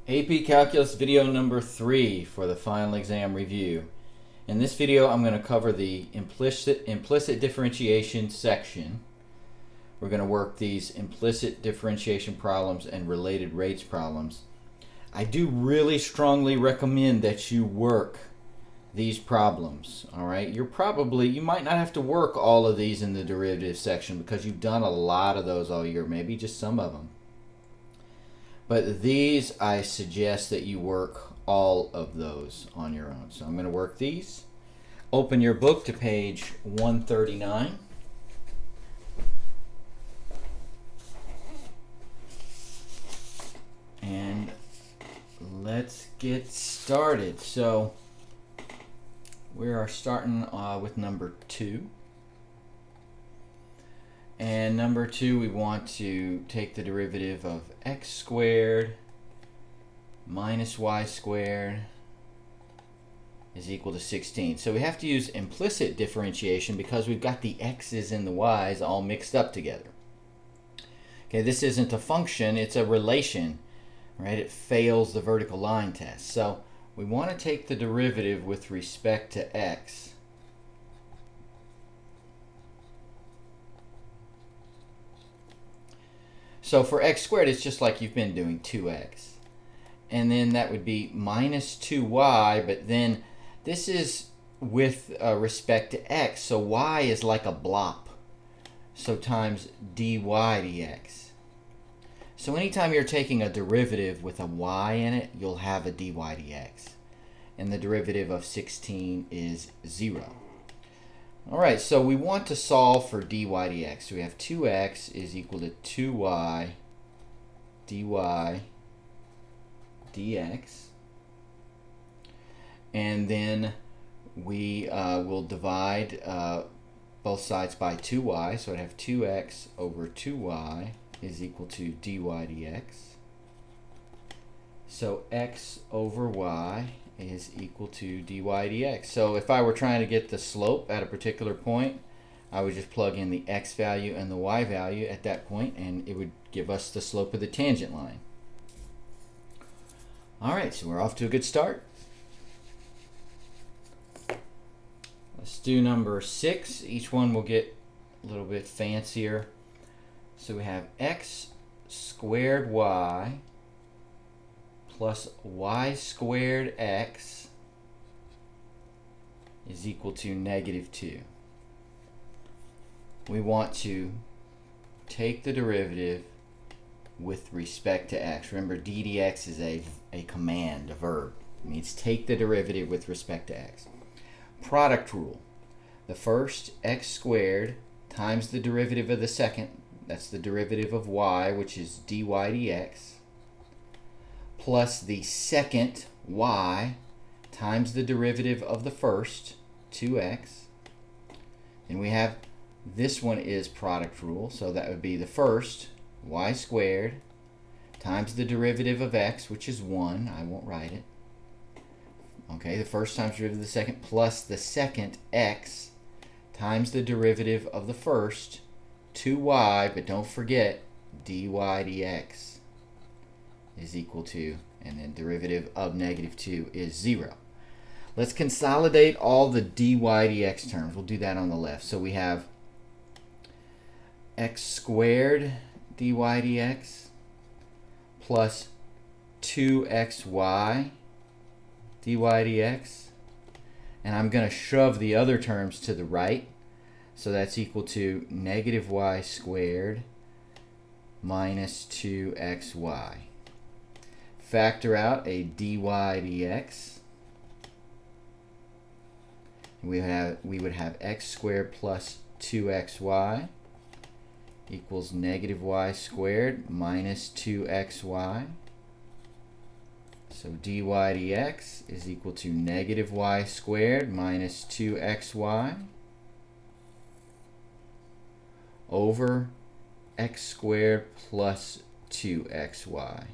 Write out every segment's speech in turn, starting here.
AP Calculus video number 3 for the final exam review. In this video I'm going to cover the implicit differentiation section. We're going to work these implicit differentiation problems and related rates problems. I do really strongly recommend that you work these problems. Alright, you might not have to work all of these in the derivative section because you've done a lot of those all year, maybe just some of them. But these, I suggest that you work all of those on your own. So I'm going to work these. Open your book to page 139. And let's get started. So we are starting with number 2. And number 2, we want to take the derivative of x squared minus y squared is equal to 16. So we have to use implicit differentiation because we've got the x's and the y's all mixed up together. Okay, this isn't a function, it's a relation, right? It fails the vertical line test. So we want to take the derivative with respect to x. So for x squared, it's just like you've been doing 2x. And then that would be minus 2y, but then this is with respect to x, so y is like a blop. So times dy dx. So anytime you're taking a derivative with a y in it, you'll have a dy dx. And the derivative of 16 is 0. Alright, so we want to solve for dy dx. So we have 2x is equal to 2y dy dx. And then we will divide both sides by 2y. So I'd have 2x over 2y is equal to dy dx. So x over y is equal to dy dx. So if I were trying to get the slope at a particular point, I would just plug in the x value and the y value at that point, and it would give us the slope of the tangent line. Alright, so we're off to a good start. Let's do number 6. Each one will get a little bit fancier. So we have x squared y plus y squared x is equal to negative 2. We want to take the derivative with respect to x. Remember, ddx is a command, a verb. It means take the derivative with respect to x. Product rule. The first, x squared, times the derivative of the second, that's the derivative of y, which is dy dx, plus the second y times the derivative of the first, 2x. And we have, this one is product rule, so that would be the first, y squared, times the derivative of x, which is 1. I won't write it. Okay, the first times the derivative of the second, plus the second, x, times the derivative of the first, 2y, but don't forget, dy dx is equal to, and then derivative of negative 2 is 0. Let's consolidate all the dy dx terms. We'll do that on the left. So we have x squared dy dx plus 2xy dy dx. And I'm going to shove the other terms to the right. So that's equal to negative y squared minus 2xy. Factor out a dy dx. We would have x squared plus 2xy equals negative y squared minus 2xy. So dy dx is equal to negative y squared minus 2xy over x squared plus 2xy.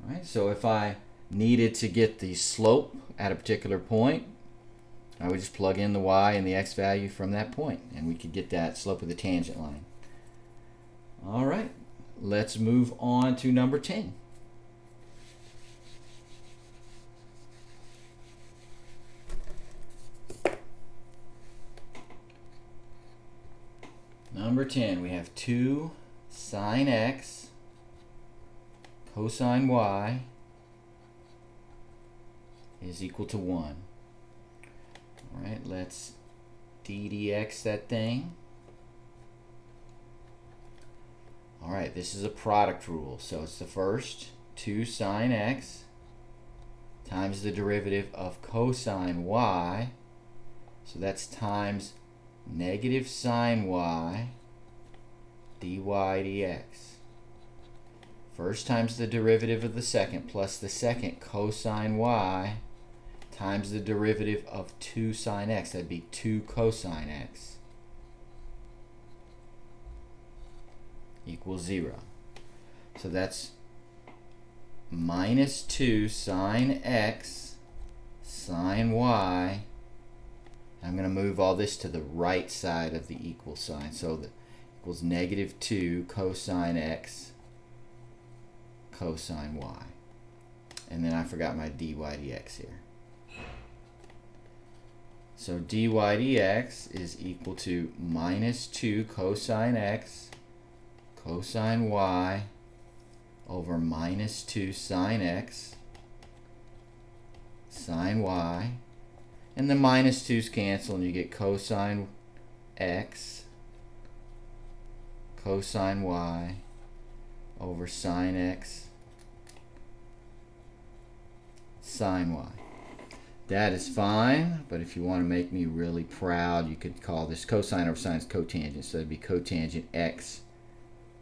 Alright, so if I needed to get the slope at a particular point, I would just plug in the y and the x value from that point, and we could get that slope of the tangent line. All right, let's move on to number 10. Number 10, we have 2 sine x cosine y is equal to 1. Alright, let's ddx that thing. Alright, this is a product rule. So it's the first 2 sine x times the derivative of cosine y. So that's times negative sine y dy dx. First times the derivative of the second plus the second cosine y times the derivative of 2 sine x. That'd be 2 cosine x equals 0. So that's minus 2 sine x sine y. I'm going to move all this to the right side of the equal sign. So that equals negative 2 cosine x cosine y. And then I forgot my dy dx here. So dy dx is equal to minus 2 cosine x cosine y over minus 2 sine x sine y. And the minus 2's cancel and you get cosine x cosine y over sine x sine y. That is fine, but if you want to make me really proud, you could call this cosine over sine is cotangent, so it'd be cotangent x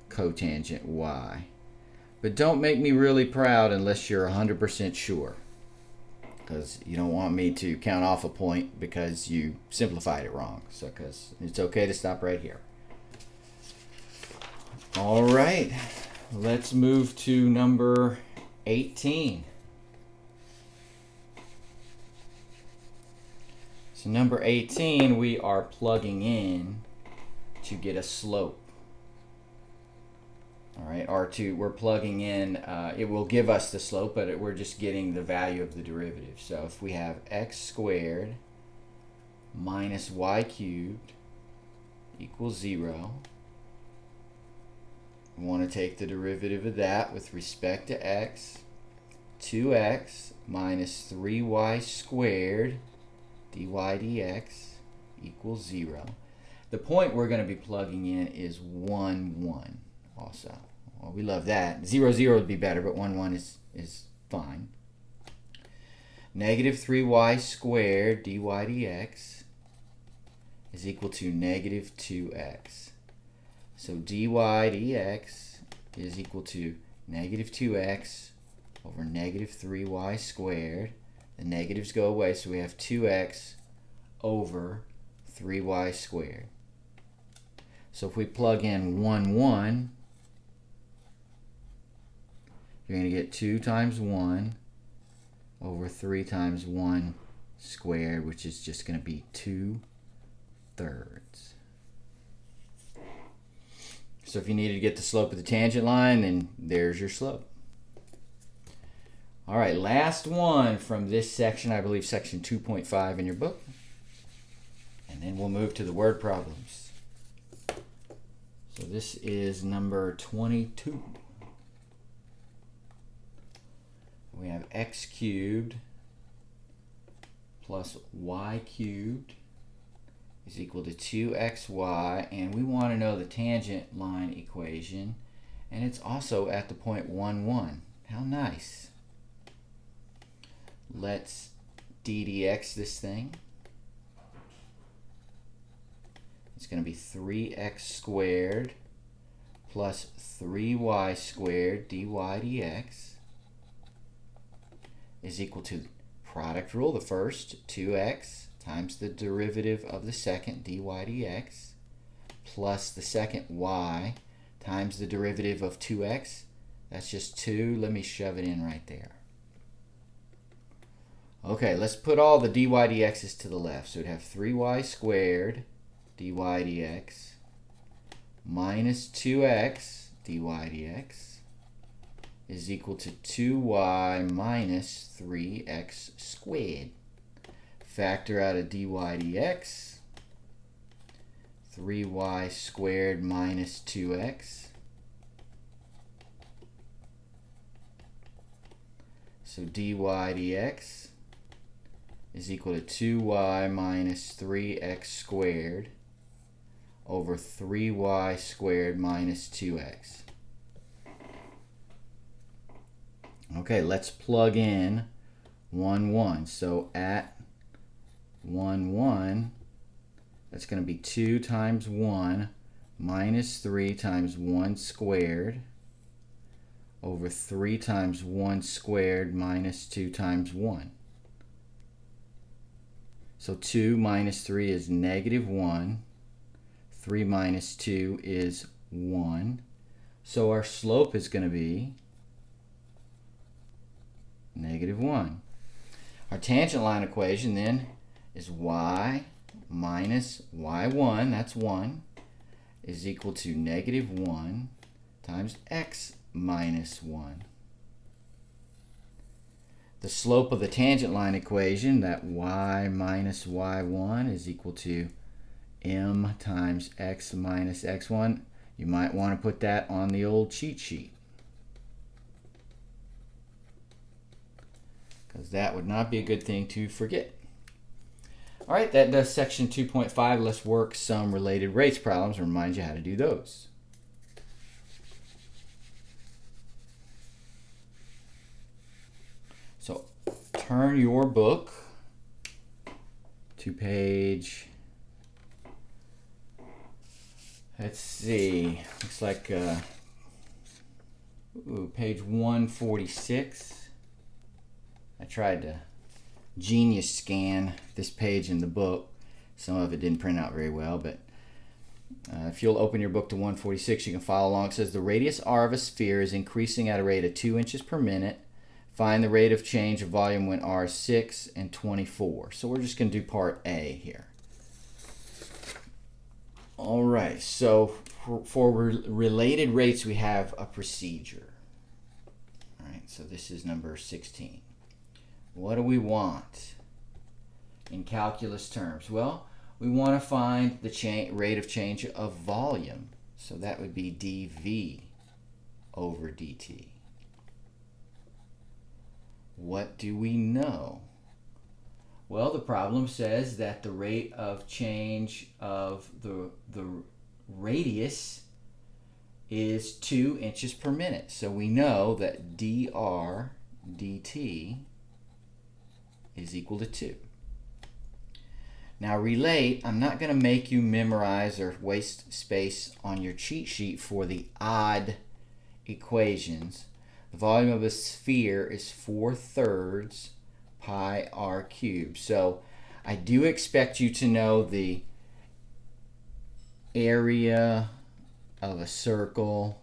cotangent y. But don't make me really proud unless you're 100% sure, because you don't want me to count off a point because you simplified it wrong. So because it's okay to stop right here. All right, let's move to number 18. So number 18, we are plugging in to get a slope. All right, we're plugging in, it will give us the slope, but we're just getting the value of the derivative. So if we have x squared minus y cubed equals 0, we want to take the derivative of that with respect to x. 2x minus 3y squared dy dx equals 0. The point we're going to be plugging in is 1, 1 also. Well, we love that. 0, 0 would be better, but 1, 1 is fine. Negative 3y squared dy dx is equal to negative 2x. So dy dx is equal to negative 2x over negative 3y squared. The negatives go away, so we have 2x over 3y squared. So if we plug in 1, 1, you're going to get 2 times 1 over 3 times 1 squared, which is just going to be 2/3. So if you needed to get the slope of the tangent line, then there's your slope. All right, last one from this section, I believe section 2.5 in your book. And then we'll move to the word problems. So this is number 22. We have x cubed plus y cubed is equal to 2xy, and we want to know the tangent line equation, and it's also at the point 1, 1. How nice. Let's ddx this thing. It's going to be 3x squared plus 3y squared dy dx is equal to product rule, the first 2x times the derivative of the second dy dx plus the second y times the derivative of 2x. That's just 2. Let me shove it in right there. Okay, let's put all the dy dx's to the left. So we'd have 3y squared dy dx minus 2x dy dx is equal to 2y minus 3x squared. Factor out a dy dx. 3y squared minus 2x. So dy dx is equal to 2y minus 3x squared over 3y squared minus 2x. Okay, let's plug in 1, 1. So at 1, 1, that's going to be 2 times 1 minus 3 times 1 squared over 3 times 1 squared minus 2 times 1. So 2 minus 3 is negative 1. 3 minus 2 is 1. So our slope is going to be negative 1. Our tangent line equation then is y minus y1, that's 1, is equal to negative 1 times x minus 1. The slope of the tangent line equation, that y minus y1 is equal to m times x minus x1. You might want to put that on the old cheat sheet, because that would not be a good thing to forget. All right, that does section 2.5. Let's work some related rates problems and remind you how to do those. So turn your book to page, let's see, looks like page 146. I tried to genius scan this page in the book. Some of it didn't print out very well, but if you'll open your book to 146, you can follow along. It says the radius r of a sphere is increasing at a rate of 2 inches per minute. Find the rate of change of volume when r is 6 and 24. So we're just going to do part A here. All right, so for related rates, we have a procedure. All right, so this is number 16. What do we want in calculus terms? Well, we want to find the rate of change of volume. So that would be dV over dt. What do we know? Well, the problem says that the rate of change of the radius is 2 inches per minute. So we know that dr dt is equal to 2. Now relate, I'm not going to make you memorize or waste space on your cheat sheet for the odd equations. The volume of a sphere is 4/3 pi r cubed. So I do expect you to know the area of a circle,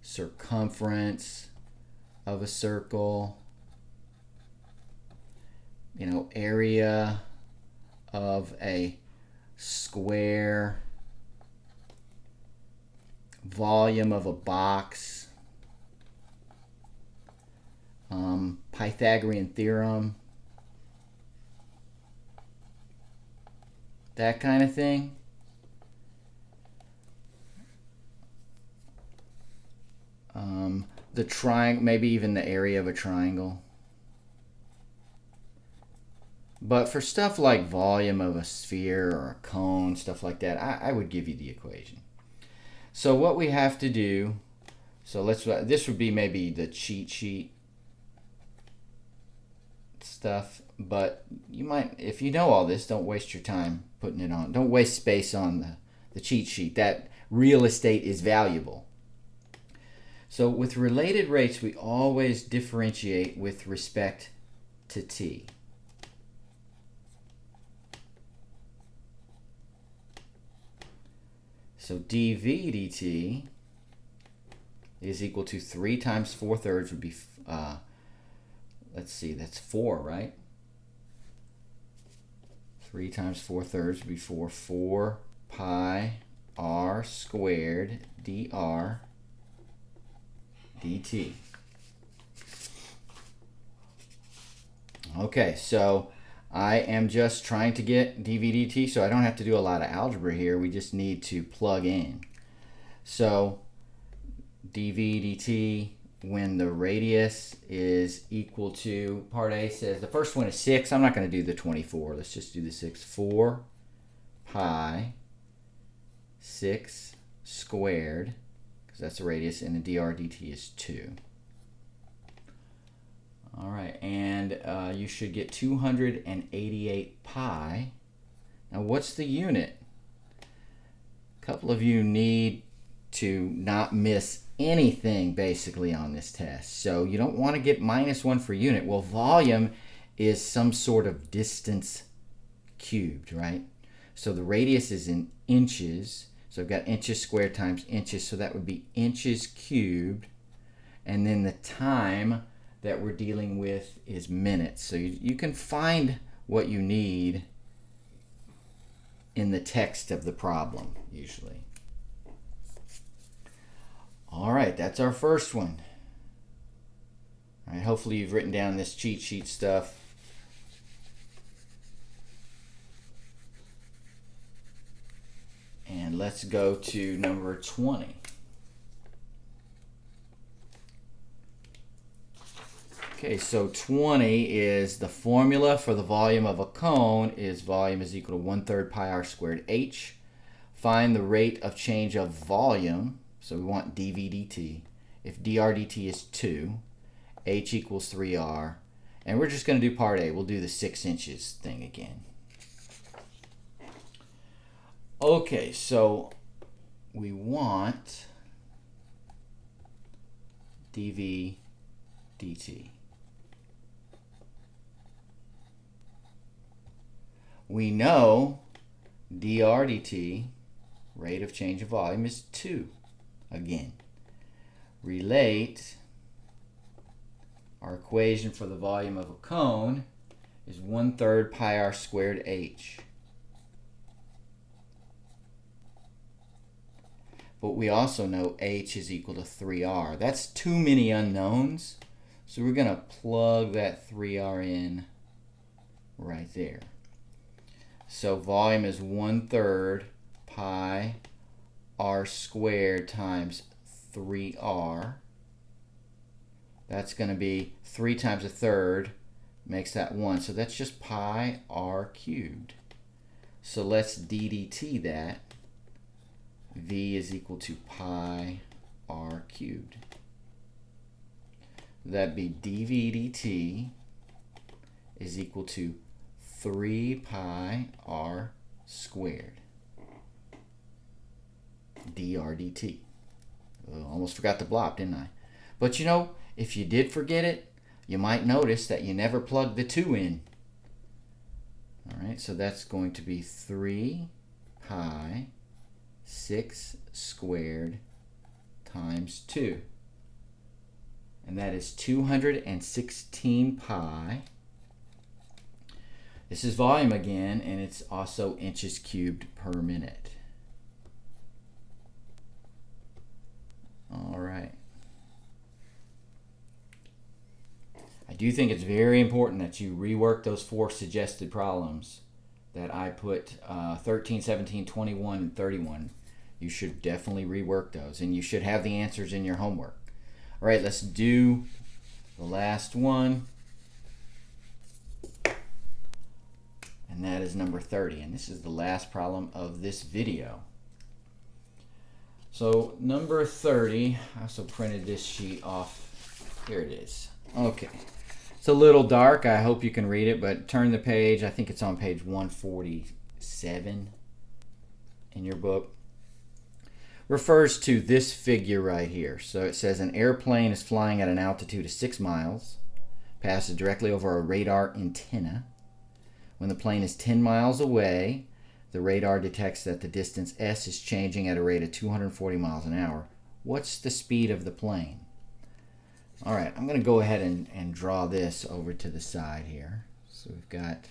circumference of a circle, area of a square, volume of a box, Pythagorean theorem, that kind of thing. The triangle, maybe even the area of a triangle. But for stuff like volume of a sphere or a cone, stuff like that, I would give you the equation. So what we have to do, this would be maybe the cheat sheet stuff, but you might, if you know all this, don't waste your time putting it on. Don't waste space on the cheat sheet. That real estate is valuable. So with related rates, we always differentiate with respect to t. So dV dt is equal to 3 times 4/3 would be, let's see, that's 4, right? 3 times 4/3 would be 4 pi r squared dr dt. Okay, so I am just trying to get dv/dt, so I don't have to do a lot of algebra here. We just need to plug in. So dv/dt, when the radius is equal to, part A says, the first one is 6. I'm not going to do the 24. Let's just do the 6. 4 pi 6 squared, because that's the radius, and the dr/dt is 2. All right, and you should get 288 pi. Now, what's the unit? A couple of you need to not miss anything basically on this test. So you don't want to get -1 for unit. Well, volume is some sort of distance cubed, right? So the radius is in inches. So I've got inches squared times inches. So that would be inches cubed. And then the time that we're dealing with is minutes. So you can find what you need in the text of the problem, usually. All right, that's our first one. All right, hopefully you've written down this cheat sheet stuff. And let's go to number 20. Okay, so 20 is the formula for the volume of a cone is volume is equal to 1/3 pi r squared h. Find the rate of change of volume. So we want dv/dt. If dr/dt is 2, h equals 3r. And we're just going to do part A. We'll do the 6 inches thing again. Okay, so we want dv/dt. We know dr/dt, rate of change of volume, is 2. Again, relate our equation for the volume of a cone is 1/3 pi r squared h. But we also know h is equal to 3r. That's too many unknowns, so we're going to plug that 3r in right there. So volume is 1/3 pi r squared times 3r. That's going to be 3 times 1/3 makes that 1. So that's just pi r cubed. So let's ddt that. V is equal to pi r cubed. That'd be dv/dt is equal to 3 pi r squared dr/dt. Almost forgot the blob, didn't I? But you know, if you did forget it, you might notice that you never plugged the 2 in. All right, so that's going to be 3 pi 6 squared times 2. And that is 216 pi. This is volume again, and it's also inches cubed per minute. All right. I do think it's very important that you rework those 4 suggested problems that I put 13, 17, 21, and 31. You should definitely rework those, and you should have the answers in your homework. All right, let's do the last one. And that is number 30, and this is the last problem of this video. So number 30, I also printed this sheet off. Here it is. Okay. It's a little dark. I hope you can read it, but turn the page. I think it's on page 147 in your book. Refers to this figure right here. So it says an airplane is flying at an altitude of 6 miles, passes directly over a radar antenna. When the plane is 10 miles away, the radar detects that the distance s is changing at a rate of 240 miles an hour. What's the speed of the plane? All right, I'm going to go ahead and draw this over to the side here. So we've got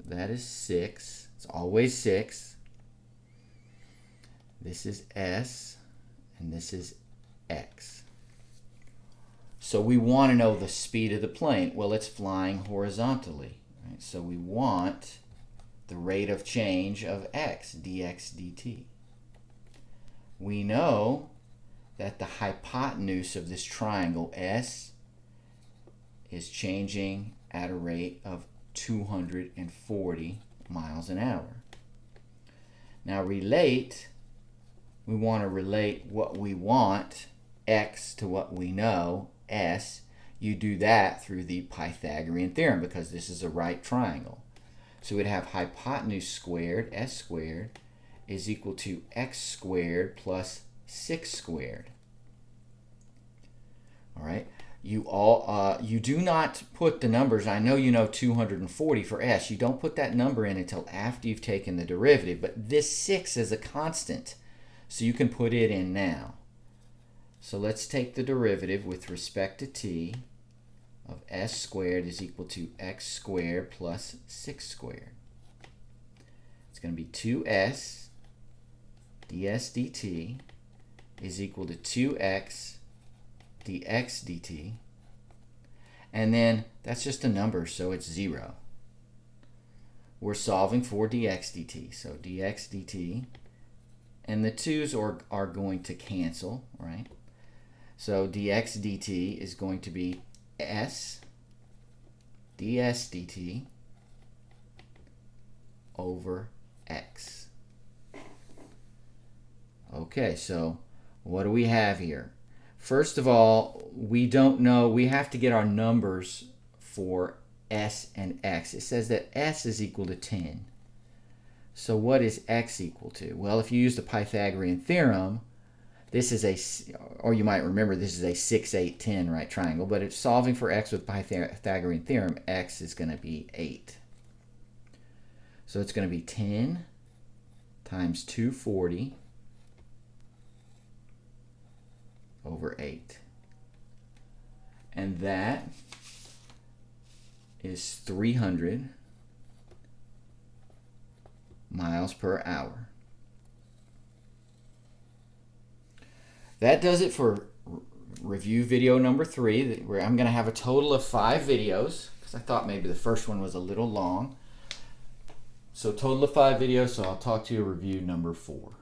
that is 6. It's always 6. This is S, and this is x. So we want to know the speed of the plane. Well, it's flying horizontally, right? So we want the rate of change of x, dx dt. We know that the hypotenuse of this triangle S is changing at a rate of 240 miles an hour. Now we want to relate what we want, x, to what we know, S. You do that through the Pythagorean theorem because this is a right triangle. So we'd have hypotenuse squared, S squared, is equal to x squared plus 6 squared. All right. You do not put the numbers. I know you know 240 for S. You don't put that number in until after you've taken the derivative. But this 6 is a constant, so you can put it in now. So let's take the derivative with respect to t of S squared is equal to x squared plus 6 squared. It's going to be 2s ds dt is equal to 2x dx dt, and then that's just a number, so it's 0. We're solving for dx dt, so dx dt, and the 2's are going to cancel, right? So dx dt is going to be s ds dt over x. Okay, so what do we have here? First of all, we don't know. We have to get our numbers for s and x. It says that s is equal to 10. So what is x equal to? Well, if you use the Pythagorean theorem, this is or you might remember this is a 6, 8, 10 right triangle, but it's solving for x with Pythagorean theorem. X is going to be 8. So it's going to be 10 times 240 over 8. And that is 300 miles per hour. That does it for review video number 3, where I'm going to have a total of 5 videos, because I thought maybe the first one was a little long. So total of 5 videos, so I'll talk to you review number 4.